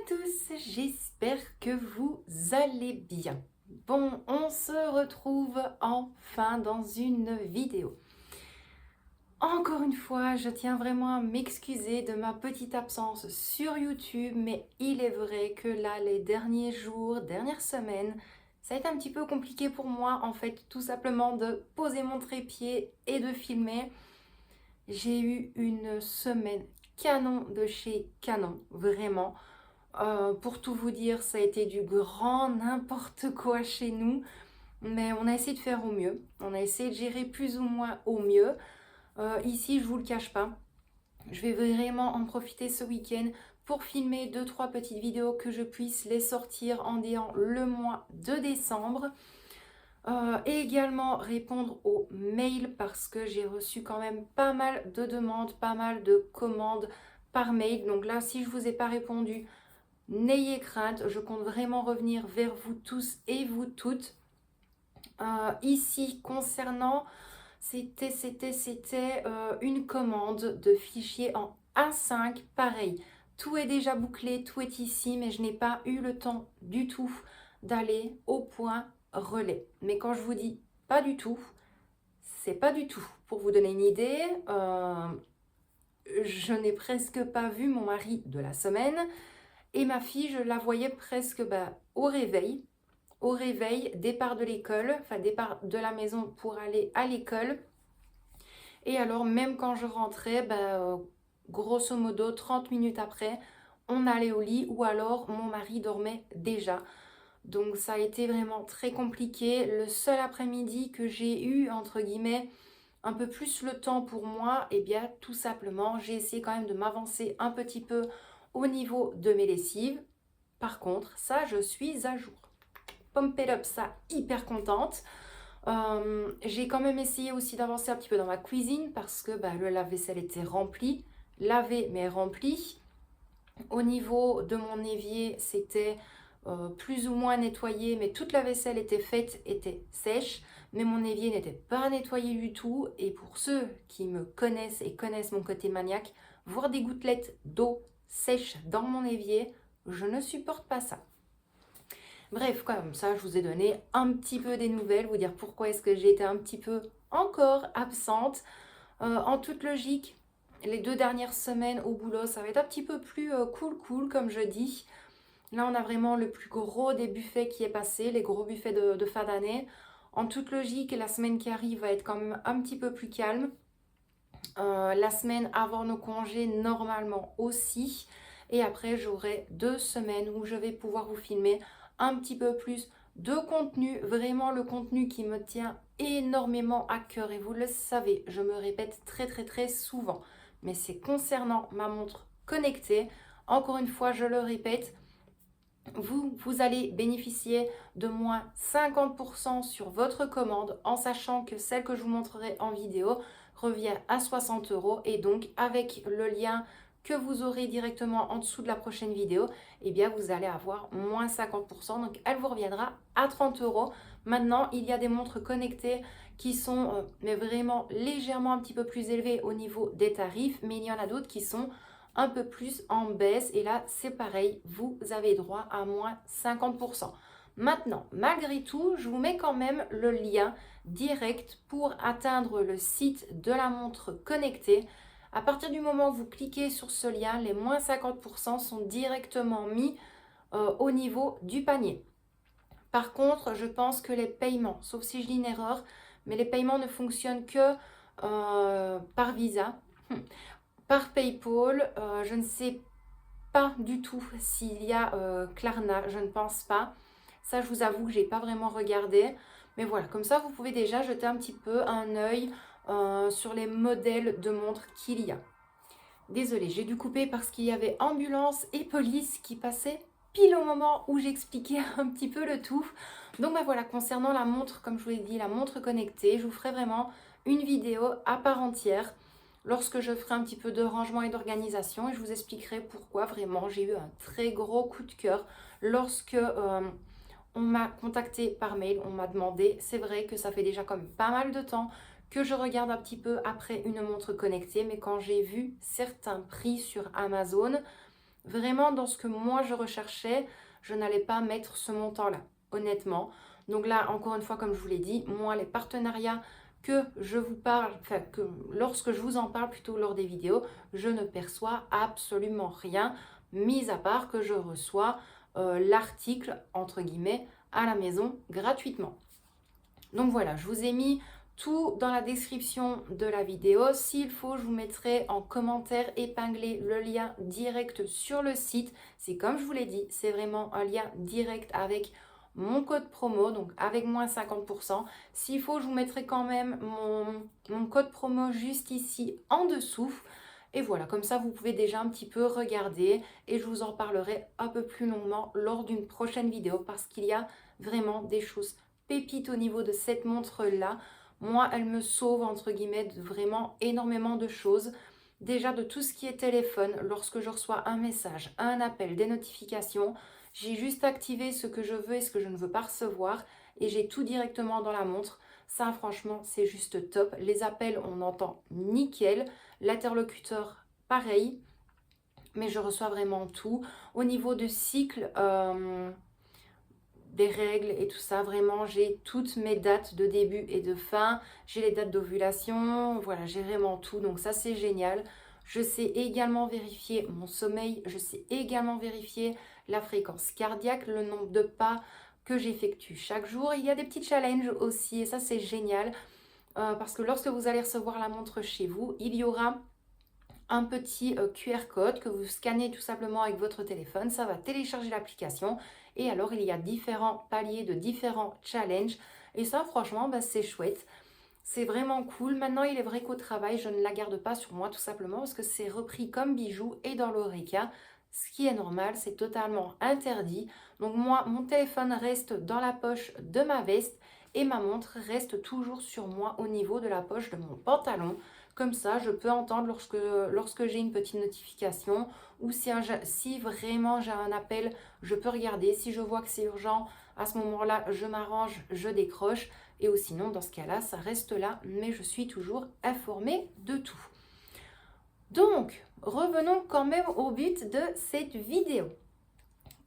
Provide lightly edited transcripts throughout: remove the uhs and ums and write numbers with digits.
tous, j'espère que vous allez bien. Bon, on se retrouve enfin dans une vidéo. Encore une fois, je tiens vraiment à m'excuser de ma petite absence sur YouTube, mais il est vrai que là, les derniers jours, dernières semaines, ça a été un petit peu compliqué pour moi, en fait, tout simplement de poser mon trépied et de filmer. J'ai eu une semaine canon de chez Canon, vraiment. Pour tout vous dire, ça a été du grand n'importe quoi chez nous, mais on a essayé de faire au mieux. On a essayé de gérer plus ou moins au mieux. Ici, je vous le cache pas, je vais vraiment en profiter ce week-end pour filmer deux trois petites vidéos que je puisse les sortir en déant le mois de décembre. Et également répondre aux mails parce que j'ai reçu quand même pas mal de demandes, pas mal de commandes par mail. Donc là, si je ne vous ai pas répondu, n'ayez crainte, je compte vraiment revenir vers vous tous et vous toutes. Ici, concernant, c'était une commande de fichiers en A5, pareil. Tout est déjà bouclé, tout est ici, mais je n'ai pas eu le temps du tout d'aller au point relais. Mais quand je vous dis pas du tout, c'est pas du tout. Pour vous donner une idée, je n'ai presque pas vu mon mari de la semaine. Et ma fille, je la voyais presque au réveil. Au réveil, départ de l'école, enfin départ de la maison pour aller à l'école. Et alors, même quand je rentrais, grosso modo, 30 minutes après, on allait au lit ou alors mon mari dormait déjà. Donc ça a été vraiment très compliqué. Le seul après-midi que j'ai eu, entre guillemets, un peu plus le temps pour moi, et bien tout simplement, j'ai essayé quand même de m'avancer un petit peu au niveau de mes lessives. Par contre, ça, je suis à jour. Pump it up, ça, hyper contente. J'ai quand même essayé aussi d'avancer un petit peu dans ma cuisine parce que le lave-vaisselle était rempli, lavé mais rempli. Au niveau de mon évier, c'était plus ou moins nettoyé, mais toute la vaisselle était faite, était sèche, mais mon évier n'était pas nettoyé du tout. Et pour ceux qui me connaissent et connaissent mon côté maniaque, voir des gouttelettes d'eau sèche dans mon évier, je ne supporte pas ça. Bref, comme ça, je vous ai donné un petit peu des nouvelles, vous dire pourquoi est-ce que j'ai été un petit peu encore absente. En toute logique, les 2 dernières semaines au boulot, ça va être un petit peu plus cool, comme je dis. Là, on a vraiment le plus gros des buffets qui est passé, les gros buffets de fin d'année. En toute logique, la semaine qui arrive va être quand même un petit peu plus calme. La semaine avant nos congés, normalement aussi. Et après, j'aurai 2 semaines où je vais pouvoir vous filmer un petit peu plus de contenu, vraiment le contenu qui me tient énormément à cœur. Et vous le savez, je me répète très souvent. Mais c'est concernant ma montre connectée. Encore une fois, je le répète, vous allez bénéficier de moins 50% sur votre commande en sachant que celle que je vous montrerai en vidéo revient à 60 € et donc avec le lien que vous aurez directement en dessous de la prochaine vidéo, eh bien vous allez avoir moins 50%, donc elle vous reviendra à 30 €. Maintenant, il y a des montres connectées qui sont mais vraiment légèrement un petit peu plus élevées au niveau des tarifs, mais il y en a d'autres qui sont un peu plus en baisse et là c'est pareil, vous avez droit à moins 50%. Maintenant, malgré tout, je vous mets quand même le lien direct pour atteindre le site de la montre connectée. À partir du moment où vous cliquez sur ce lien, les moins 50% sont directement mis au niveau du panier. Par contre, je pense que les paiements, sauf si je dis une erreur, mais les paiements ne fonctionnent que par Visa. Par PayPal, je ne sais pas du tout s'il y a Klarna, je ne pense pas. Ça, je vous avoue que je n'ai pas vraiment regardé. Mais voilà, comme ça, vous pouvez déjà jeter un petit peu un œil sur les modèles de montres qu'il y a. Désolée, j'ai dû couper parce qu'il y avait ambulance et police qui passaient pile au moment où j'expliquais un petit peu le tout. Donc voilà, concernant la montre, comme je vous l'ai dit, la montre connectée, je vous ferai vraiment une vidéo à part entière lorsque je ferai un petit peu de rangement et d'organisation et je vous expliquerai pourquoi vraiment j'ai eu un très gros coup de cœur lorsque on m'a contacté par mail, on m'a demandé, c'est vrai que ça fait déjà quand même pas mal de temps que je regarde un petit peu après une montre connectée, mais quand j'ai vu certains prix sur Amazon, vraiment dans ce que moi je recherchais, je n'allais pas mettre ce montant-là, honnêtement. Donc là, encore une fois, comme je vous l'ai dit, moi, les partenariats que je vous parle, enfin, que lorsque je vous en parle plutôt lors des vidéos, je ne perçois absolument rien, mis à part que je reçois l'article, entre guillemets, à la maison gratuitement. Donc voilà, je vous ai mis tout dans la description de la vidéo. S'il faut, je vous mettrai en commentaire épinglé le lien direct sur le site. C'est comme je vous l'ai dit, c'est vraiment un lien direct avec mon code promo, donc avec moins 50%. S'il faut, je vous mettrai quand même mon code promo juste ici en dessous. Et voilà, comme ça, vous pouvez déjà un petit peu regarder et je vous en parlerai un peu plus longuement lors d'une prochaine vidéo parce qu'il y a vraiment des choses pépites au niveau de cette montre-là. Moi, elle me sauve, entre guillemets, de vraiment énormément de choses. Déjà, de tout ce qui est téléphone, lorsque je reçois un message, un appel, des notifications, j'ai juste activé ce que je veux et ce que je ne veux pas recevoir et j'ai tout directement dans la montre. Ça, franchement, c'est juste top. Les appels, on entend nickel. L'interlocuteur, pareil. Mais je reçois vraiment tout. Au niveau de cycle, des règles et tout ça, vraiment, j'ai toutes mes dates de début et de fin. J'ai les dates d'ovulation. Voilà, j'ai vraiment tout. Donc ça, c'est génial. Je sais également vérifier mon sommeil. Je sais également vérifier la fréquence cardiaque, le nombre de pas que j'effectue chaque jour. Il y a des petits challenges aussi et ça, c'est génial. Parce que lorsque vous allez recevoir la montre chez vous, il y aura un petit QR code que vous scannez tout simplement avec votre téléphone. Ça va télécharger l'application et alors il y a différents paliers de différents challenges. Et ça, franchement, bah, c'est chouette. C'est vraiment cool. Maintenant, il est vrai qu'au travail, je ne la garde pas sur moi tout simplement parce que c'est repris comme bijou et dans l'oreca. Ce qui est normal, c'est totalement interdit. Donc moi, mon téléphone reste dans la poche de ma veste et ma montre reste toujours sur moi au niveau de la poche de mon pantalon. Comme ça, je peux entendre lorsque j'ai une petite notification ou si vraiment j'ai un appel, je peux regarder. Si je vois que c'est urgent, à ce moment-là, je m'arrange, je décroche. Et ou sinon, dans ce cas-là, ça reste là, mais je suis toujours informée de tout. Donc, revenons quand même au but de cette vidéo.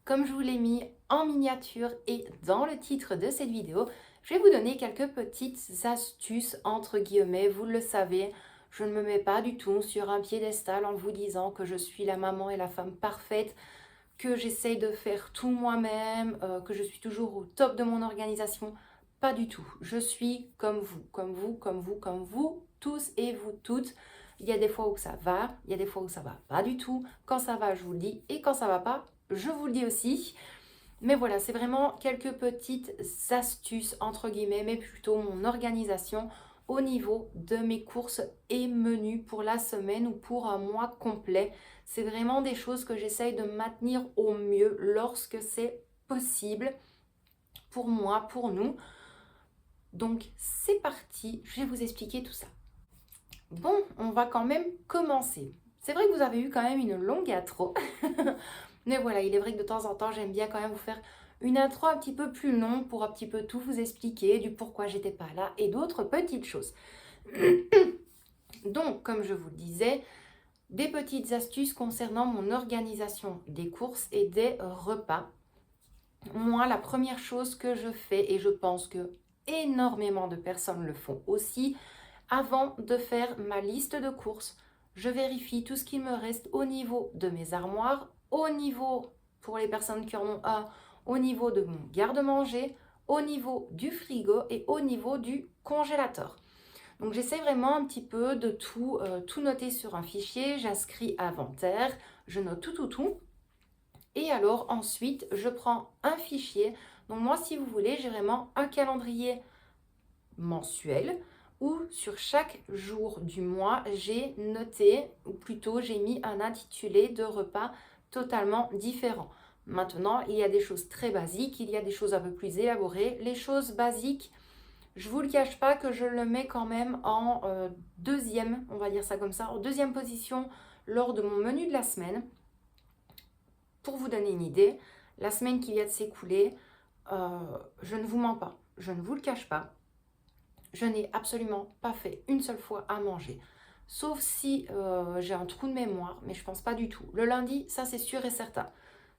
Comme je vous l'ai mis en miniature et dans le titre de cette vidéo, je vais vous donner quelques petites astuces entre guillemets. Vous le savez, je ne me mets pas du tout sur un piédestal en vous disant que je suis la maman et la femme parfaite, que j'essaye de faire tout moi-même, que je suis toujours au top de mon organisation. Pas du tout. Je suis comme vous, comme vous, comme vous, comme vous, tous et vous toutes. Il y a des fois où ça va, il y a des fois où ça va pas du tout. Quand ça va, je vous le dis, et quand ça va pas, je vous le dis aussi. Mais voilà, c'est vraiment quelques petites astuces, entre guillemets, mais plutôt mon organisation au niveau de mes courses et menus pour la semaine ou pour un mois complet. C'est vraiment des choses que j'essaye de maintenir au mieux lorsque c'est possible pour moi, pour nous. Donc c'est parti, je vais vous expliquer tout ça. Bon, on va quand même commencer. C'est vrai que vous avez eu quand même une longue intro. Mais voilà, il est vrai que de temps en temps, j'aime bien quand même vous faire une intro un petit peu plus longue pour un petit peu tout vous expliquer, du pourquoi j'étais pas là et d'autres petites choses. Donc, comme je vous le disais, des petites astuces concernant mon organisation des courses et des repas. Moi, la première chose que je fais, et je pense que énormément de personnes le font aussi, avant de faire ma liste de courses, je vérifie tout ce qu'il me reste au niveau de mes armoires, au niveau, pour les personnes qui en ont un, au niveau de mon garde-manger, au niveau du frigo et au niveau du congélateur. Donc j'essaie vraiment un petit peu de tout noter sur un fichier, j'inscris inventaire, je note tout. Et alors ensuite, je prends un fichier. Donc moi, si vous voulez, j'ai vraiment un calendrier mensuel où sur chaque jour du mois, j'ai noté, ou plutôt j'ai mis un intitulé de repas totalement différent. Maintenant, il y a des choses très basiques, il y a des choses un peu plus élaborées. Les choses basiques, je ne vous le cache pas que je le mets quand même en deuxième, on va dire ça comme ça, en deuxième position lors de mon menu de la semaine. Pour vous donner une idée, la semaine qui vient de s'écouler, je ne vous mens pas, je ne vous le cache pas, je n'ai absolument pas fait une seule fois à manger. sauf si j'ai un trou de mémoire, mais je pense pas du tout. Le lundi, ça c'est sûr et certain.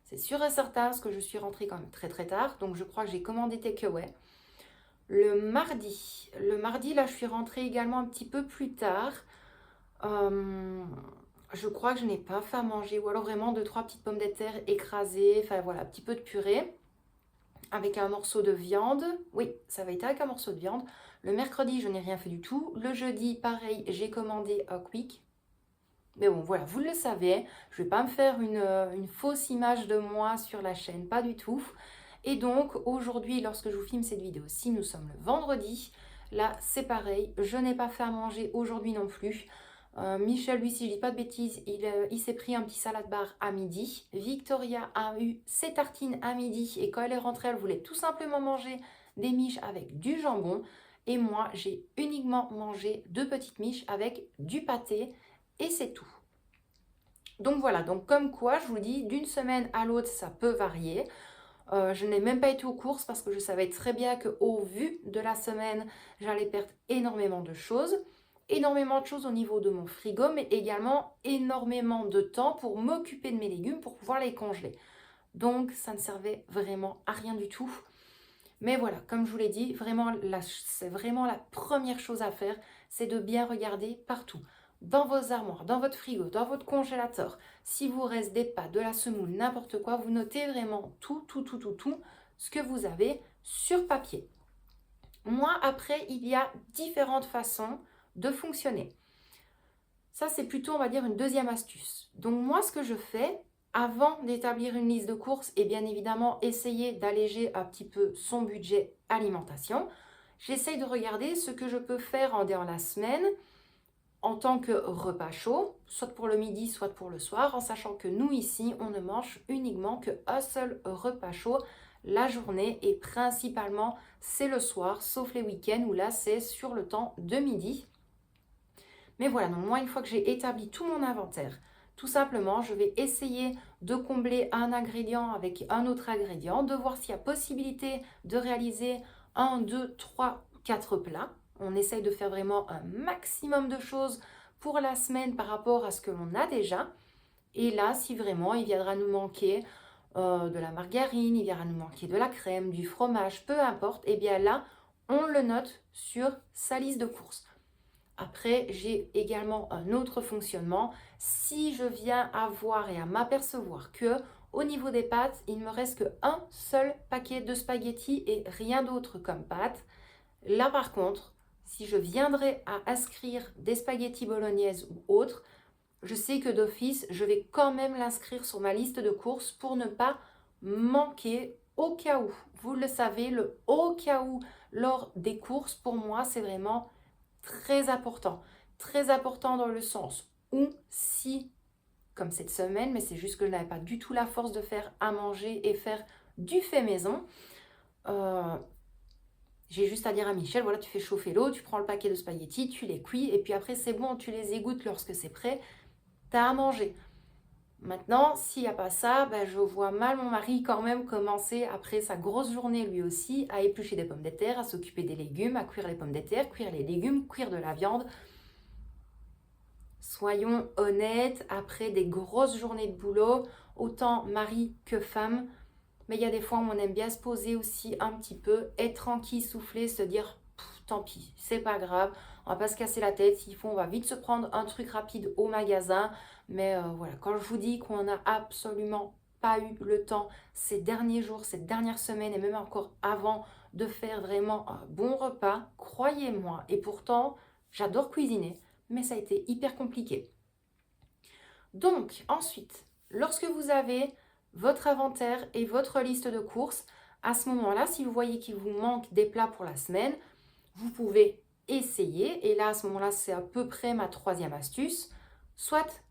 C'est sûr et certain parce que je suis rentrée quand même très très tard, donc je crois que j'ai commandé takeaway. Le mardi, là je suis rentrée également un petit peu plus tard. Je crois que je n'ai pas fait à manger, ou alors vraiment 2-3 petites pommes de terre écrasées, enfin voilà, un petit peu de purée, avec un morceau de viande. Oui, ça va être avec un morceau de viande. Le mercredi, je n'ai rien fait du tout. Le jeudi, pareil, j'ai commandé un Quick. Mais bon, voilà, vous le savez, je ne vais pas me faire une fausse image de moi sur la chaîne, pas du tout. Et donc, aujourd'hui, lorsque je vous filme cette vidéo, si nous sommes le vendredi, là, c'est pareil, je n'ai pas fait à manger aujourd'hui non plus. Michel, lui, si je dis pas de bêtises, il s'est pris un petit salade bar à midi. Victoria a eu ses tartines à midi et quand elle est rentrée, elle voulait tout simplement manger des miches avec du jambon. Et moi, j'ai uniquement mangé 2 petites miches avec du pâté et c'est tout. Donc voilà, donc comme quoi, je vous dis, d'une semaine à l'autre, ça peut varier. Je n'ai même pas été aux courses parce que je savais très bien qu'au vu de la semaine, j'allais perdre énormément de choses au niveau de mon frigo, mais également énormément de temps pour m'occuper de mes légumes, pour pouvoir les congeler. Donc, ça ne servait vraiment à rien du tout. Mais voilà, comme je vous l'ai dit, c'est vraiment la première chose à faire, c'est de bien regarder partout. Dans vos armoires, dans votre frigo, dans votre congélateur. Si vous reste des pâtes, de la semoule, n'importe quoi, vous notez vraiment tout ce que vous avez sur papier. Moi, après, il y a différentes façons de fonctionner. Ça, c'est plutôt, on va dire, une deuxième astuce. Donc, moi, ce que je fais, avant d'établir une liste de courses et bien évidemment essayer d'alléger un petit peu son budget alimentation, j'essaye de regarder ce que je peux faire dans la semaine en tant que repas chaud, soit pour le midi, soit pour le soir, en sachant que nous ici, on ne mange uniquement qu'un seul repas chaud la journée et principalement c'est le soir, sauf les week-ends où là c'est sur le temps de midi. Mais voilà, donc moi une fois que j'ai établi tout mon inventaire, tout simplement je vais essayer de combler un ingrédient avec un autre ingrédient, de voir s'il y a possibilité de réaliser 1, 2, 3, 4 plats. On essaye de faire vraiment un maximum de choses pour la semaine par rapport à ce que l'on a déjà. Et là, si vraiment il viendra nous manquer de la margarine, il viendra nous manquer de la crème, du fromage, peu importe, et bien là, on le note sur sa liste de courses. Après, j'ai également un autre fonctionnement. Si je viens à voir et à m'apercevoir que au niveau des pâtes, il ne me reste qu'un seul paquet de spaghettis et rien d'autre comme pâtes, là par contre, si je viendrais à inscrire des spaghettis bolognaises ou autres, je sais que d'office, je vais quand même l'inscrire sur ma liste de courses pour ne pas manquer au cas où. Vous le savez, le au cas où lors des courses, pour moi, c'est vraiment très important. Très important dans le sens où si, comme cette semaine, mais c'est juste que je n'avais pas du tout la force de faire à manger et faire du fait maison, j'ai juste à dire à Michel, voilà, tu fais chauffer l'eau, tu prends le paquet de spaghettis, tu les cuis, et puis après c'est bon, tu les égouttes lorsque c'est prêt, tu as à manger. Maintenant, s'il n'y a pas ça, ben, je vois mal mon mari quand même commencer, après sa grosse journée lui aussi, à éplucher des pommes de terre, à s'occuper des légumes, à cuire les pommes de terre, cuire les légumes, cuire de la viande. Soyons honnêtes, après des grosses journées de boulot, autant mari que femme, mais il y a des fois où on aime bien se poser aussi un petit peu, être tranquille, souffler, se dire tant pis, c'est pas grave, on va pas se casser la tête, s'il faut on va vite se prendre un truc rapide au magasin, mais voilà, quand je vous dis qu'on n'a absolument pas eu le temps ces derniers jours, ces dernières semaines et même encore avant de faire vraiment un bon repas, croyez-moi, et pourtant j'adore cuisiner, mais ça a été hyper compliqué. Donc ensuite, lorsque vous avez votre inventaire et votre liste de courses, à ce moment-là, si vous voyez qu'il vous manque des plats pour la semaine, vous pouvez essayer, et là à ce moment-là c'est à peu près ma troisième astuce, soit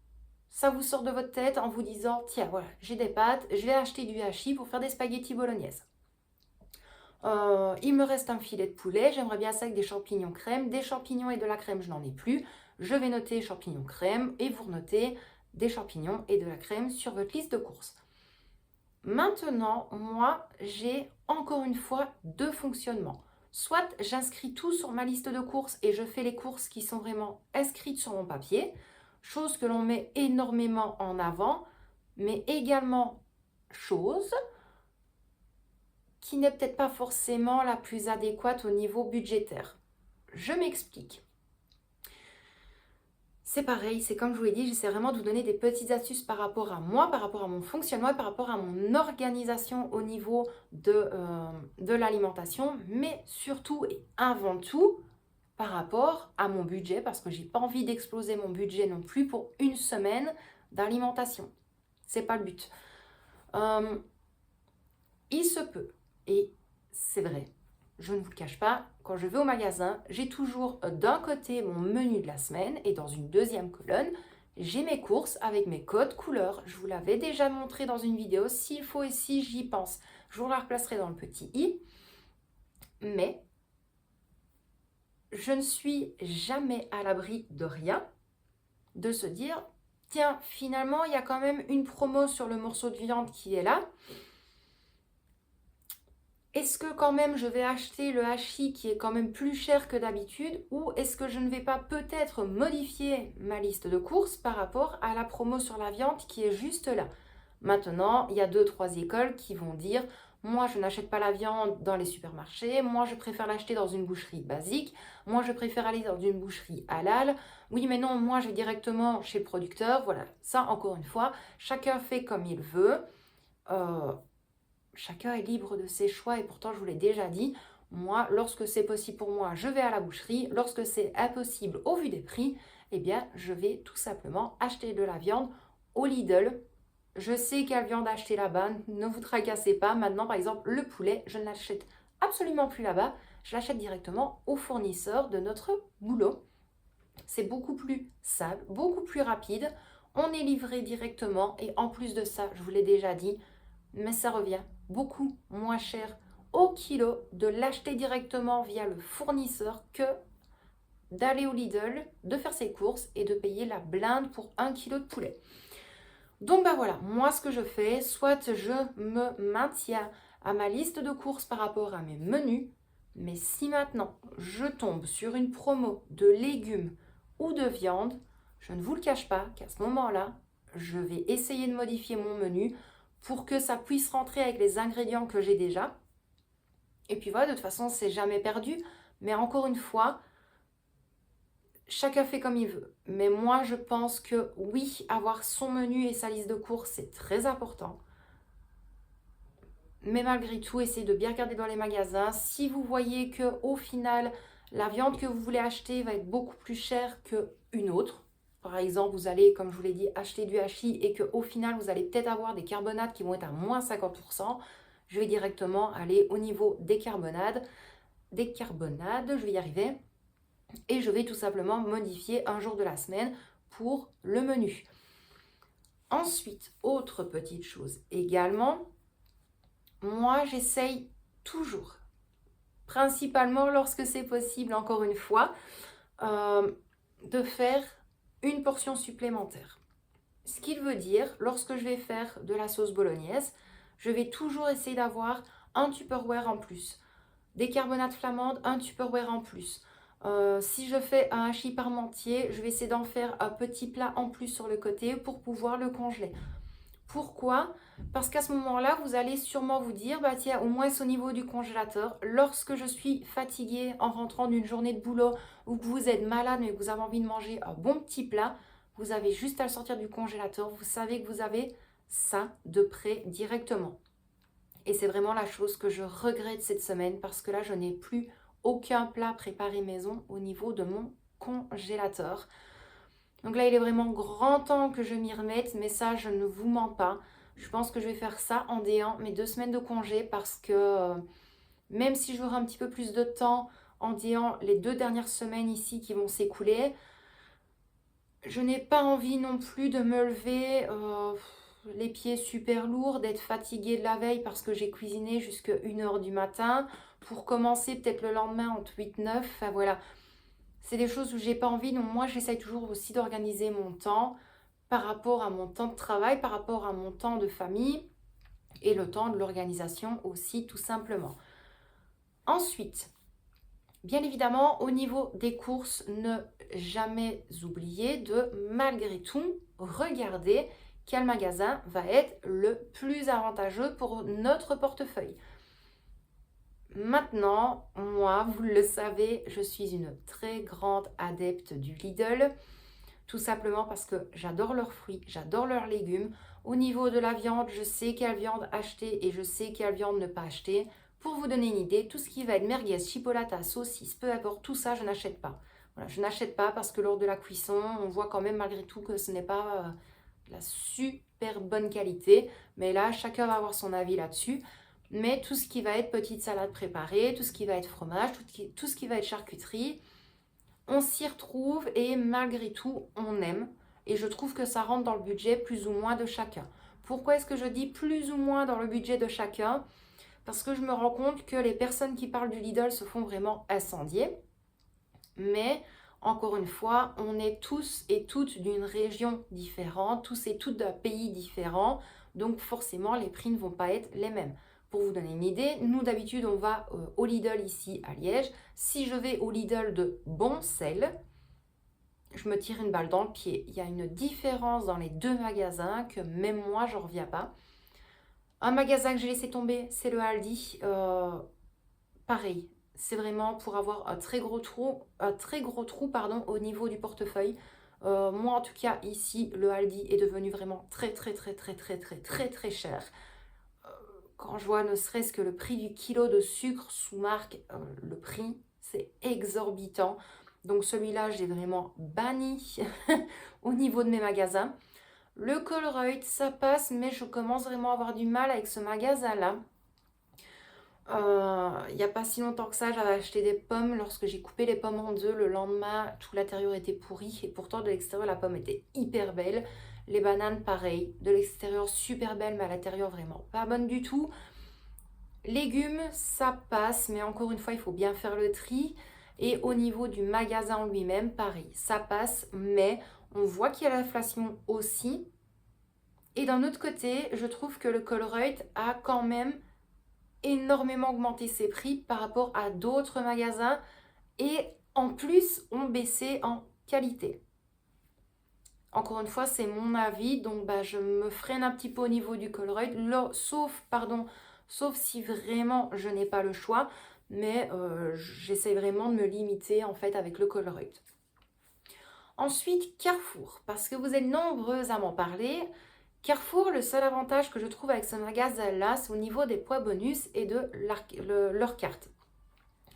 ça vous sort de votre tête en vous disant tiens voilà j'ai des pâtes, je vais acheter du hachis pour faire des spaghettis bolognaises. Il me reste un filet de poulet, j'aimerais bien ça avec des champignons crème, des champignons et de la crème je n'en ai plus, je vais noter champignons crème et vous renotez des champignons et de la crème sur votre liste de courses. Maintenant, moi, j'ai encore une fois deux fonctionnements. Soit j'inscris tout sur ma liste de courses et je fais les courses qui sont vraiment inscrites sur mon papier, chose que l'on met énormément en avant, mais également chose qui n'est peut-être pas forcément la plus adéquate au niveau budgétaire. Je m'explique. C'est pareil, c'est comme je vous l'ai dit, j'essaie vraiment de vous donner des petites astuces par rapport à moi, par rapport à mon fonctionnement, par rapport à mon organisation au niveau de l'alimentation, mais surtout et avant tout par rapport à mon budget, parce que j'ai pas envie d'exploser mon budget non plus pour une semaine d'alimentation. C'est pas le but. Il se peut, et c'est vrai, je ne vous le cache pas, quand je vais au magasin, j'ai toujours d'un côté mon menu de la semaine et dans une deuxième colonne, j'ai mes courses avec mes codes couleurs. Je vous l'avais déjà montré dans une vidéo, s'il faut et si j'y pense, je vous la replacerai dans le petit i. Mais je ne suis jamais à l'abri de rien, de se dire, tiens, finalement, il y a quand même une promo sur le morceau de viande qui est là. Est-ce que quand même je vais acheter le hachis qui est quand même plus cher que d'habitude, ou est-ce que je ne vais pas peut-être modifier ma liste de courses par rapport à la promo sur la viande qui est juste là? Maintenant, il y a 2-3 écoles qui vont dire, moi je n'achète pas la viande dans les supermarchés, moi je préfère l'acheter dans une boucherie basique, moi je préfère aller dans une boucherie halal. Oui mais non, moi je vais directement chez le producteur. Voilà, ça encore une fois, chacun fait comme il veut. Chacun est libre de ses choix et pourtant je vous l'ai déjà dit, moi lorsque c'est possible pour moi je vais à la boucherie, lorsque c'est impossible au vu des prix, eh bien je vais tout simplement acheter de la viande au Lidl. Je sais quelle viande acheter là-bas, ne vous tracassez pas. Maintenant par exemple le poulet, je ne l'achète absolument plus là-bas, je l'achète directement au fournisseur de notre boulot. C'est beaucoup plus simple, beaucoup plus rapide, on est livré directement et en plus de ça, je vous l'ai déjà dit, mais ça revient beaucoup moins cher au kilo de l'acheter directement via le fournisseur que d'aller au Lidl, de faire ses courses et de payer la blinde pour 1 kilo de poulet. Donc ben voilà, moi ce que je fais, soit je me maintiens à ma liste de courses par rapport à mes menus, mais si maintenant je tombe sur une promo de légumes ou de viande, je ne vous le cache pas qu'à ce moment-là, je vais essayer de modifier mon menu pour que ça puisse rentrer avec les ingrédients que j'ai déjà. Et puis voilà, de toute façon, c'est jamais perdu. Mais encore une fois, chacun fait comme il veut. Mais moi, je pense que oui, avoir son menu et sa liste de courses, c'est très important. Mais malgré tout, essayez de bien regarder dans les magasins. Si vous voyez que au final, la viande que vous voulez acheter va être beaucoup plus chère qu'une autre, par exemple, vous allez, comme je vous l'ai dit, acheter du hachis et qu'au final, vous allez peut-être avoir des carbonades qui vont être à moins 50%. Je vais directement aller au niveau des carbonades. Je vais y arriver. Et je vais tout simplement modifier un jour de la semaine pour le menu. Ensuite, autre petite chose également, moi j'essaye toujours, principalement lorsque c'est possible, encore une fois, de faire une portion supplémentaire. Ce qui veut dire, lorsque je vais faire de la sauce bolognaise, je vais toujours essayer d'avoir un Tupperware en plus. Des carbonades flamandes, un Tupperware en plus. Si je fais un hachis parmentier, je vais essayer d'en faire un petit plat en plus sur le côté pour pouvoir le congeler. Pourquoi? Parce qu'à ce moment-là, vous allez sûrement vous dire, bah tiens, au moins c'est au niveau du congélateur. Lorsque je suis fatiguée en rentrant d'une journée de boulot ou que vous êtes malade mais que vous avez envie de manger un bon petit plat, vous avez juste à le sortir du congélateur. Vous savez que vous avez ça de près directement. Et c'est vraiment la chose que je regrette cette semaine parce que là, je n'ai plus aucun plat préparé maison au niveau de mon congélateur. Donc là, il est vraiment grand temps que je m'y remette, mais ça, je ne vous mens pas. Je pense que je vais faire ça en déant mes 2 semaines de congé parce que même si j'aurai un petit peu plus de temps en déant les 2 dernières semaines ici qui vont s'écouler, je n'ai pas envie non plus de me lever les pieds super lourds, d'être fatiguée de la veille parce que j'ai cuisiné jusqu'à 1h du matin pour commencer peut-être le lendemain entre 8-9. Enfin voilà. C'est des choses où j'ai pas envie, donc moi j'essaye toujours aussi d'organiser mon temps par rapport à mon temps de travail, par rapport à mon temps de famille et le temps de l'organisation aussi tout simplement. Ensuite, Bien évidemment, au niveau des courses, ne jamais oublier de, malgré tout, regarder quel magasin va être le plus avantageux pour notre portefeuille. Maintenant, moi, vous le savez, je suis une très grande adepte du Lidl, tout simplement parce que j'adore leurs fruits, j'adore leurs légumes. Au niveau de la viande, je sais quelle viande acheter et je sais quelle viande ne pas acheter. Pour vous donner une idée, tout ce qui va être merguez, chipolata, saucisse, peu importe, tout ça, je n'achète pas. Voilà, je n'achète pas parce que lors de la cuisson, on voit quand même malgré tout que ce n'est pas de la super bonne qualité. Mais là, chacun va avoir son avis là-dessus. Mais tout ce qui va être petite salade préparée, tout ce qui va être fromage, tout ce qui va être charcuterie, on s'y retrouve et malgré tout, on aime. Et je trouve que ça rentre dans le budget plus ou moins de chacun. Pourquoi est-ce que je dis plus ou moins dans le budget de chacun? Parce que je me rends compte que les personnes qui parlent du Lidl se font vraiment incendier. Mais encore une fois, on est tous et toutes d'une région différente, tous et toutes d'un pays différent. Donc forcément, les prix ne vont pas être les mêmes. Pour vous donner une idée, nous d'habitude, on va au Lidl ici à Liège. Si je vais au Lidl de Boncel, je me tire une balle dans le pied. Il y a une différence dans les deux magasins que même moi, je n'en reviens pas. Un magasin que j'ai laissé tomber, c'est le Aldi. Pareil, c'est vraiment pour avoir un très gros trou pardon, au niveau du portefeuille. Moi, en tout cas, ici, le Aldi est devenu vraiment très cher. Quand je vois ne serait-ce que le prix du kilo de sucre sous marque, le prix, c'est exorbitant. Donc celui-là, j'ai vraiment banni au niveau de mes magasins. Le Colruyt, ça passe, mais je commence vraiment à avoir du mal avec ce magasin-là. Il n'y a pas si longtemps que ça, j'avais acheté des pommes. Lorsque j'ai coupé les pommes en deux, le lendemain, tout l'intérieur était pourri. Et pourtant, de l'extérieur, la pomme était hyper belle. Les bananes, pareil. De l'extérieur, super belle, mais à l'intérieur, vraiment pas bonne du tout. Légumes, ça passe, mais encore une fois, il faut bien faire le tri. Et au niveau du magasin en lui-même, pareil, ça passe, mais on voit qu'il y a l'inflation aussi. Et d'un autre côté, je trouve que le Colruyt a quand même énormément augmenté ses prix par rapport à d'autres magasins et en plus ont baissé en qualité. Encore une fois, c'est mon avis, donc je me freine un petit peu au niveau du Colruyt, sauf si vraiment je n'ai pas le choix, mais j'essaie vraiment de me limiter en fait avec le Colruyt. Ensuite, Carrefour, parce que vous êtes nombreux à m'en parler. Carrefour, le seul avantage que je trouve avec ce magasin-là, c'est au niveau des points bonus et de leur carte.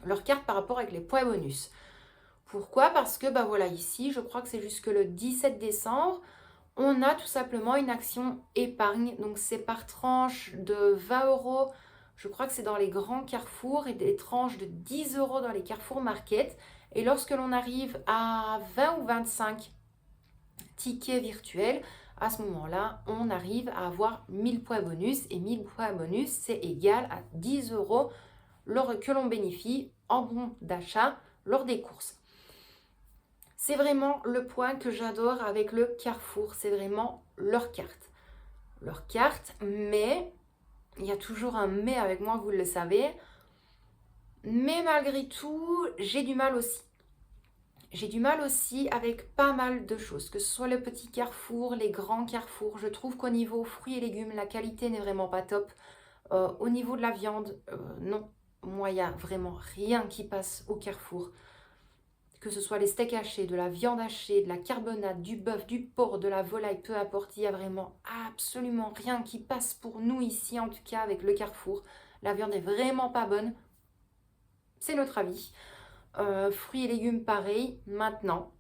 Leur carte par rapport avec les points bonus. Pourquoi? Parce que voilà, ici, je crois que c'est jusque le 17 décembre, on a tout simplement une action épargne. Donc c'est par tranche de 20 euros. Je crois que c'est dans les grands Carrefour et des tranches de 10 euros dans les Carrefour Market. Et lorsque l'on arrive à 20 ou 25 tickets virtuels, à ce moment-là, on arrive à avoir 1000 points bonus. Et 1000 points bonus, c'est égal à 10 euros que l'on bénéficie en bon d'achat lors des courses. C'est vraiment le point que j'adore avec le Carrefour, c'est vraiment leur carte. Leur carte, mais, il y a toujours un mais avec moi, vous le savez, mais malgré tout, j'ai du mal aussi. J'ai du mal aussi avec pas mal de choses, que ce soit le petit Carrefour, les grands Carrefour. Je trouve qu'au niveau fruits et légumes, la qualité n'est vraiment pas top. Au niveau de la viande, non. Moi, il n'y a vraiment rien qui passe au Carrefour. Que ce soit les steaks hachés, de la viande hachée, de la carbonade, du bœuf, du porc, de la volaille, peu importe, il n'y a vraiment absolument rien qui passe pour nous ici, en tout cas avec le Carrefour. La viande est vraiment pas bonne. C'est notre avis. Fruits et légumes, pareil. Maintenant,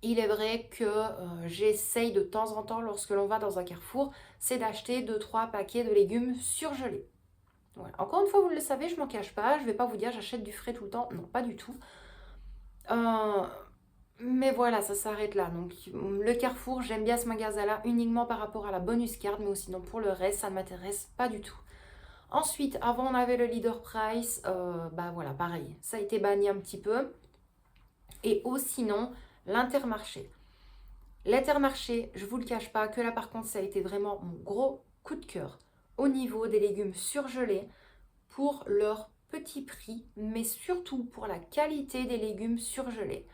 il est vrai que j'essaye de temps en temps, lorsque l'on va dans un Carrefour, c'est d'acheter 2-3 paquets de légumes surgelés. Voilà. Encore une fois, vous le savez, je ne m'en cache pas. Je ne vais pas vous dire j'achète du frais tout le temps. Non, pas du tout. Mais voilà, ça s'arrête là. Donc le Carrefour, j'aime bien ce magasin-là uniquement par rapport à la bonus card, mais aussi non pour le reste, ça ne m'intéresse pas du tout. Ensuite, avant on avait le Leader Price, voilà, pareil, ça a été banni un petit peu. Et sinon, l'Intermarché. L'Intermarché, je vous le cache pas, que là par contre, ça a été vraiment mon gros coup de cœur au niveau des légumes surgelés pour leur petit prix, mais surtout pour la qualité des légumes surgelés.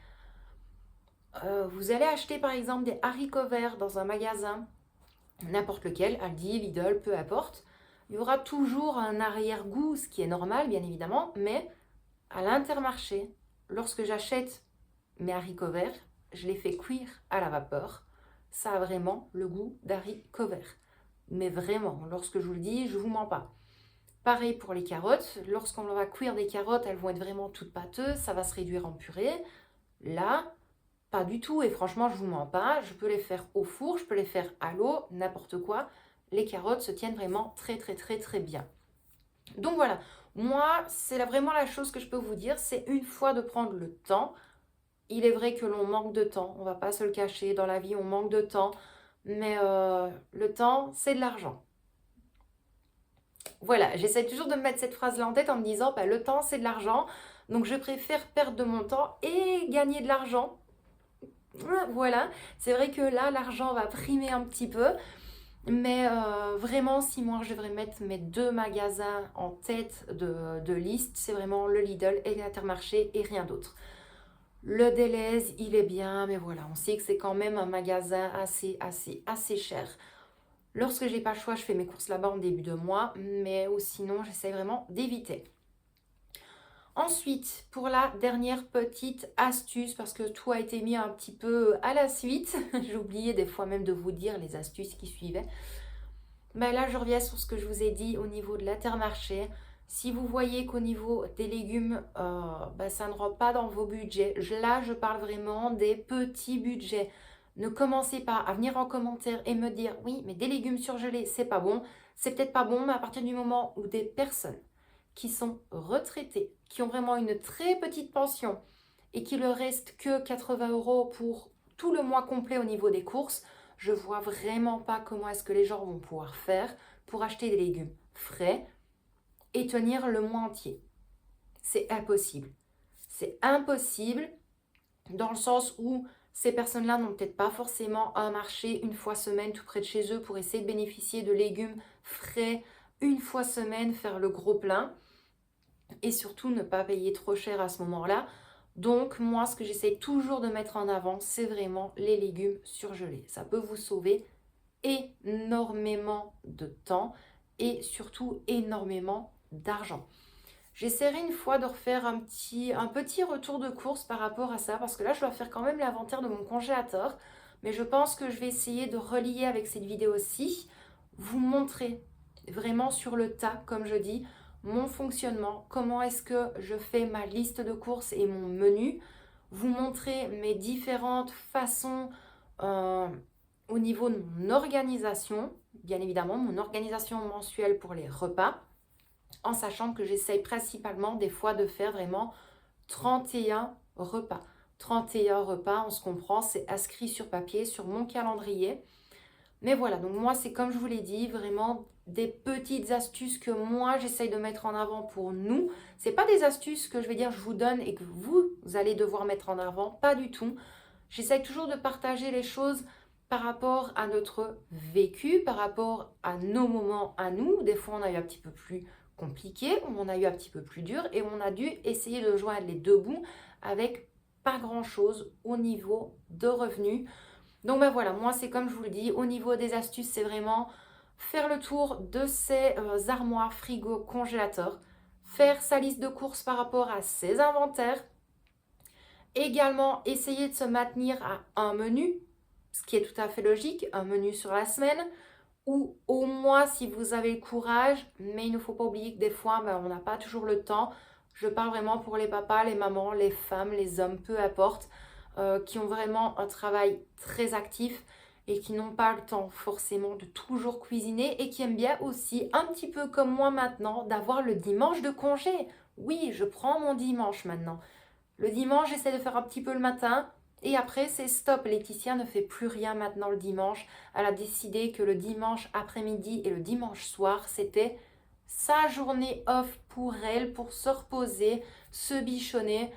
Vous allez acheter par exemple des haricots verts dans un magasin, n'importe lequel, Aldi, Lidl, peu importe. Il y aura toujours un arrière-goût, ce qui est normal bien évidemment, mais à l'Intermarché, lorsque j'achète mes haricots verts, je les fais cuire à la vapeur. Ça a vraiment le goût d'haricots verts. Mais vraiment, lorsque je vous le dis, je ne vous mens pas. Pareil pour les carottes. Lorsqu'on va cuire des carottes, elles vont être vraiment toutes pâteuses. Ça va se réduire en purée. Là, pas du tout. Et franchement, je ne vous mens pas. Je peux les faire au four, je peux les faire à l'eau, n'importe quoi. Les carottes se tiennent vraiment très, très, très, très bien. Donc voilà, moi, c'est vraiment la chose que je peux vous dire. C'est une fois de prendre le temps. Il est vrai que l'on manque de temps. On ne va pas se le cacher. Dans la vie, on manque de temps. Mais le temps, c'est de l'argent. Voilà, j'essaie toujours de me mettre cette phrase-là en tête en me disant, bah, le temps, c'est de l'argent. Donc, je préfère perdre de mon temps et gagner de l'argent. Voilà, c'est vrai que là, l'argent va primer un petit peu. Mais vraiment, si moi, je devrais mettre mes 2 magasins en tête de liste, c'est vraiment le Lidl et l'Intermarché et rien d'autre. Le Delhaize, il est bien, mais voilà, on sait que c'est quand même un magasin assez cher. Lorsque j'ai pas le choix, je fais mes courses là-bas en début de mois, mais sinon, j'essaie vraiment d'éviter. Ensuite, pour la dernière petite astuce, parce que tout a été mis un petit peu à la suite, j'ai oublié des fois même de vous dire les astuces qui suivaient. Ben là, je reviens sur ce que je vous ai dit au niveau de l'Intermarché. Si vous voyez qu'au niveau des légumes, ça ne rentre pas dans vos budgets, là, je parle vraiment des petits budgets. Ne commencez pas à venir en commentaire et me dire oui, mais des légumes surgelés, c'est pas bon. C'est peut-être pas bon, mais à partir du moment où des personnes qui sont retraitées, qui ont vraiment une très petite pension et qu'il leur reste que 80 € pour tout le mois complet au niveau des courses, je vois vraiment pas comment est-ce que les gens vont pouvoir faire pour acheter des légumes frais et tenir le mois entier. C'est impossible. C'est impossible dans le sens où ces personnes-là n'ont peut-être pas forcément un marché une fois semaine tout près de chez eux pour essayer de bénéficier de légumes frais une fois semaine, faire le gros plein et surtout ne pas payer trop cher à ce moment-là. Donc moi, ce que j'essaie toujours de mettre en avant, c'est vraiment les légumes surgelés. Ça peut vous sauver énormément de temps et surtout énormément d'argent. J'essaierai une fois de refaire un petit retour de course par rapport à ça, parce que là, je dois faire quand même l'inventaire de mon congélateur. Mais je pense que je vais essayer de relier avec cette vidéo-ci, vous montrer vraiment sur le tas, comme je dis, mon fonctionnement, comment est-ce que je fais ma liste de courses et mon menu, vous montrer mes différentes façons au niveau de mon organisation, bien évidemment, mon organisation mensuelle pour les repas, en sachant que j'essaye principalement des fois de faire vraiment 31 repas. 31 repas, on se comprend, c'est inscrit sur papier, sur mon calendrier. Mais voilà, donc moi, c'est comme je vous l'ai dit, vraiment des petites astuces que moi, j'essaye de mettre en avant pour nous. C'est pas des astuces que je vais dire je vous donne et que vous allez devoir mettre en avant, pas du tout. J'essaye toujours de partager les choses par rapport à notre vécu, par rapport à nos moments à nous. Des fois, on a eu un petit peu plus compliqué, on a eu un petit peu plus dur et on a dû essayer de joindre les deux bouts avec pas grand-chose au niveau de revenus. Donc ben voilà, moi c'est comme je vous le dis, au niveau des astuces, c'est vraiment faire le tour de ces armoires, frigos, congélateurs, faire sa liste de courses par rapport à ses inventaires, également essayer de se maintenir à un menu, ce qui est tout à fait logique, un menu sur la semaine, ou au mois si vous avez le courage, mais il ne faut pas oublier que des fois, on n'a pas toujours le temps. Je parle vraiment pour les papas, les mamans, les femmes, les hommes, peu importe, qui ont vraiment un travail très actif et qui n'ont pas le temps forcément de toujours cuisiner et qui aiment bien aussi, un petit peu comme moi maintenant, d'avoir le dimanche de congé. Oui, je prends mon dimanche maintenant. Le dimanche, j'essaie de faire un petit peu le matin. Et après, c'est stop. Laetitia ne fait plus rien maintenant le dimanche. Elle a décidé que le dimanche après-midi et le dimanche soir, c'était sa journée off pour elle, pour se reposer, se bichonner.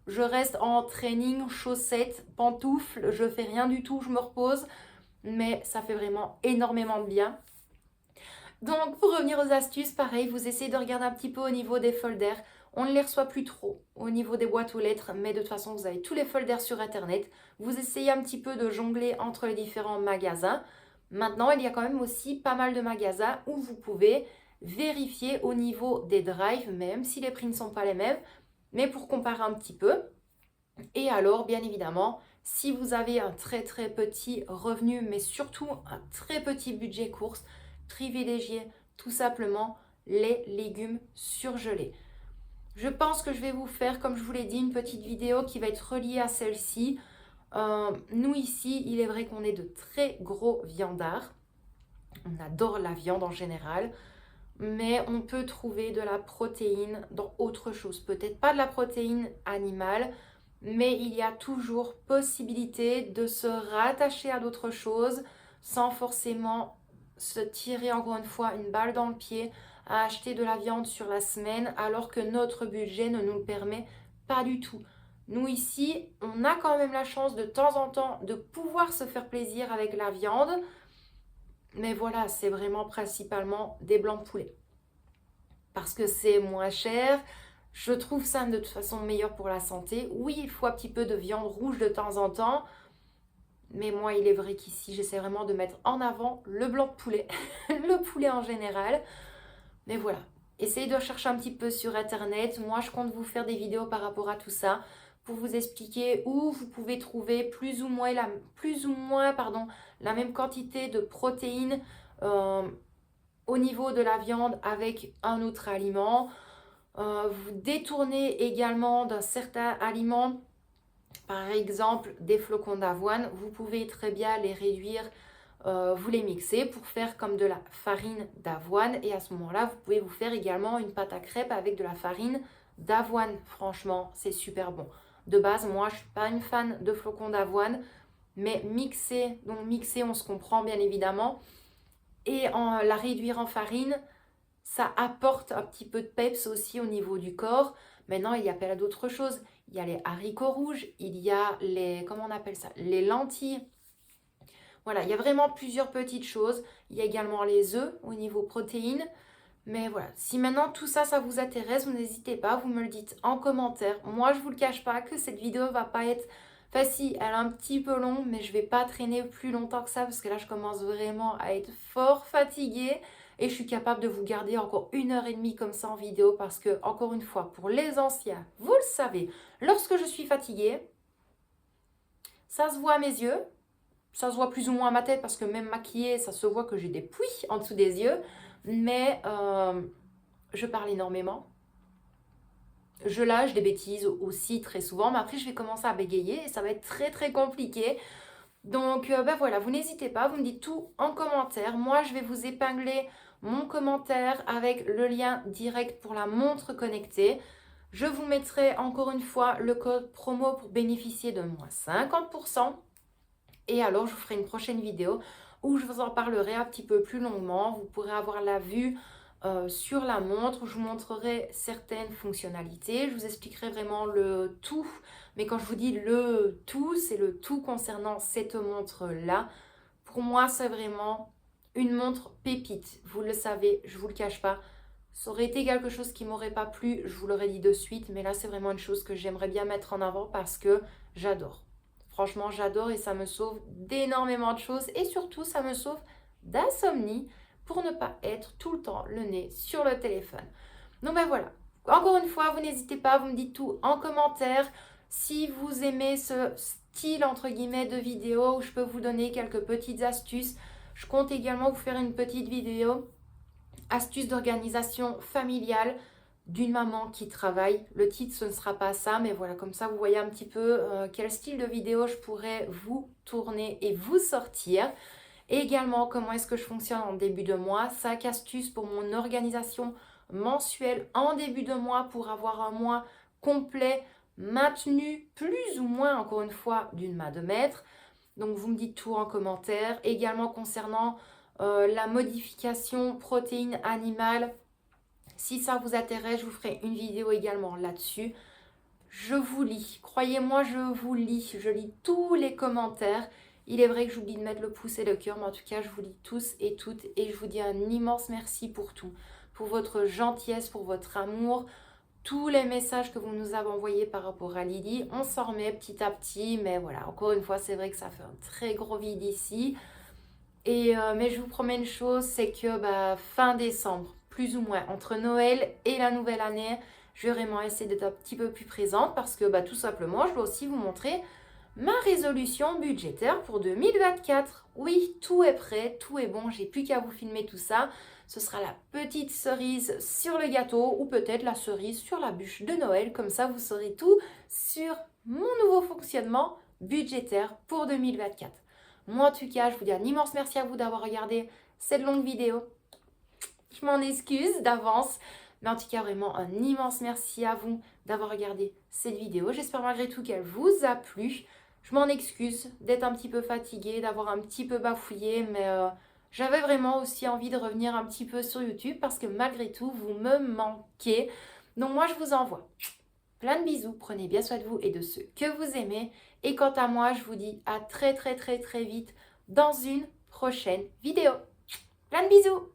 Je reste en training, chaussettes, pantoufles, je fais rien du tout, je me repose. Mais ça fait vraiment énormément de bien. Donc, pour revenir aux astuces, pareil, vous essayez de regarder un petit peu au niveau des folders. On ne les reçoit plus trop au niveau des boîtes aux lettres, mais de toute façon, vous avez tous les folders sur Internet. Vous essayez un petit peu de jongler entre les différents magasins. Maintenant, il y a quand même aussi pas mal de magasins où vous pouvez vérifier au niveau des drives, même si les prix ne sont pas les mêmes, mais pour comparer un petit peu. Et alors, bien évidemment, si vous avez un très très petit revenu, mais surtout un très petit budget course, privilégiez tout simplement les légumes surgelés. Je pense que je vais vous faire, comme je vous l'ai dit, une petite vidéo qui va être reliée à celle-ci. Nous ici, il est vrai qu'on est de très gros viandards. On adore la viande en général, mais on peut trouver de la protéine dans autre chose. Peut-être pas de la protéine animale, mais il y a toujours possibilité de se rattacher à d'autres choses sans forcément se tirer encore une fois une balle dans le pied à acheter de la viande sur la semaine alors que notre budget ne nous le permet pas du tout. Nous ici, on a quand même la chance de temps en temps de pouvoir se faire plaisir avec la viande, mais voilà, c'est vraiment principalement des blancs de poulet. Parce que c'est moins cher, je trouve ça de toute façon meilleur pour la santé. Oui, il faut un petit peu de viande rouge de temps en temps, mais moi, il est vrai qu'ici, j'essaie vraiment de mettre en avant le blanc de poulet, le poulet en général. Mais voilà, essayez de chercher un petit peu sur Internet. Moi, je compte vous faire des vidéos par rapport à tout ça pour vous expliquer où vous pouvez trouver plus ou moins la même quantité de protéines au niveau de la viande avec un autre aliment. Vous détournez également d'un certain aliment, par exemple des flocons d'avoine, vous pouvez très bien les réduire, vous les mixer pour faire comme de la farine d'avoine et à ce moment-là, vous pouvez vous faire également une pâte à crêpes avec de la farine d'avoine. Franchement, c'est super bon. De base, moi, je ne suis pas une fan de flocons d'avoine, mais mixer, on se comprend bien évidemment, et la réduire en farine, ça apporte un petit peu de peps aussi au niveau du corps. Maintenant, il y a plein d'autres choses. Il y a les haricots rouges, il y a les, comment on appelle ça, les lentilles. Voilà, il y a vraiment plusieurs petites choses. Il y a également les œufs au niveau protéines. Mais voilà, si maintenant tout ça, ça vous intéresse, vous n'hésitez pas, vous me le dites en commentaire. Moi, je ne vous le cache pas que cette vidéo va pas être... Enfin si, elle est un petit peu longue, mais je ne vais pas traîner plus longtemps que ça parce que là, je commence vraiment à être fort fatiguée. Et je suis capable de vous garder encore 1 heure et demie comme ça en vidéo parce que, encore une fois, pour les anciens, vous le savez, lorsque je suis fatiguée, ça se voit à mes yeux, ça se voit plus ou moins à ma tête parce que même maquillée, ça se voit que j'ai des plis en dessous des yeux. Mais je parle énormément. Je lâche des bêtises aussi très souvent, mais après je vais commencer à bégayer et ça va être très très compliqué. Donc ben voilà, vous n'hésitez pas, vous me dites tout en commentaire. Moi je vais vous épingler mon commentaire avec le lien direct pour la montre connectée. Je vous mettrai encore une fois le code promo pour bénéficier de moins 50%. Et alors je vous ferai une prochaine vidéo où je vous en parlerai un petit peu plus longuement. Vous pourrez avoir la vue sur la montre. Je vous montrerai certaines fonctionnalités. Je vous expliquerai vraiment le tout. Mais quand je vous dis le tout, c'est le tout concernant cette montre-là. Pour moi, c'est vraiment une montre pépite. Vous le savez, je ne vous le cache pas. Ça aurait été quelque chose qui ne m'aurait pas plu, je vous l'aurais dit de suite. Mais là, c'est vraiment une chose que j'aimerais bien mettre en avant parce que j'adore. Franchement, j'adore et ça me sauve d'énormément de choses. Et surtout, ça me sauve d'insomnie pour ne pas être tout le temps le nez sur le téléphone. Donc ben voilà, encore une fois, vous n'hésitez pas, vous me dites tout en commentaire. Si vous aimez ce style entre guillemets de vidéo où je peux vous donner quelques petites astuces, je compte également vous faire une petite vidéo astuces d'organisation familiale d'une maman qui travaille. Le titre, ce ne sera pas ça, mais voilà, comme ça, vous voyez un petit peu quel style de vidéo je pourrais vous tourner et vous sortir. Et également, comment est-ce que je fonctionne en début de mois. 5 astuces pour mon organisation mensuelle en début de mois pour avoir un mois complet, maintenu plus ou moins, encore une fois, d'une main de maître. Donc, vous me dites tout en commentaire. Également, concernant la modification protéines animales, si ça vous intéresse, je vous ferai une vidéo également là-dessus. Je vous lis, croyez-moi, je vous lis. Je lis tous les commentaires Il est vrai que j'oublie de mettre le pouce et le cœur, mais en tout cas, je vous lis tous et toutes et je vous dis un immense merci pour tout, pour votre gentillesse, pour votre amour, tous les messages que vous nous avez envoyés par rapport à Lily. On s'en remet petit à petit, mais voilà, encore une fois, c'est vrai que ça fait un très gros vide ici. Mais je vous promets une chose, c'est que fin décembre, plus ou moins, entre Noël et la nouvelle année, je vais vraiment essayer d'être un petit peu plus présente parce que tout simplement, je dois aussi vous montrer ma résolution budgétaire pour 2024. Oui, tout est prêt, tout est bon, j'ai plus qu'à vous filmer tout ça. Ce sera la petite cerise sur le gâteau ou peut-être la cerise sur la bûche de Noël. Comme ça, vous saurez tout sur mon nouveau fonctionnement budgétaire pour 2024. Moi, en tout cas, je vous dis un immense merci à vous d'avoir regardé cette longue vidéo. Je m'en excuse d'avance. Mais en tout cas, vraiment un immense merci à vous d'avoir regardé cette vidéo. J'espère malgré tout qu'elle vous a plu. Je m'en excuse d'être un petit peu fatiguée, d'avoir un petit peu bafouillé, mais j'avais vraiment aussi envie de revenir un petit peu sur YouTube parce que malgré tout, vous me manquez. Donc moi, je vous envoie plein de bisous. Prenez bien soin de vous et de ceux que vous aimez. Et quant à moi, je vous dis à très vite dans une prochaine vidéo. Plein de bisous!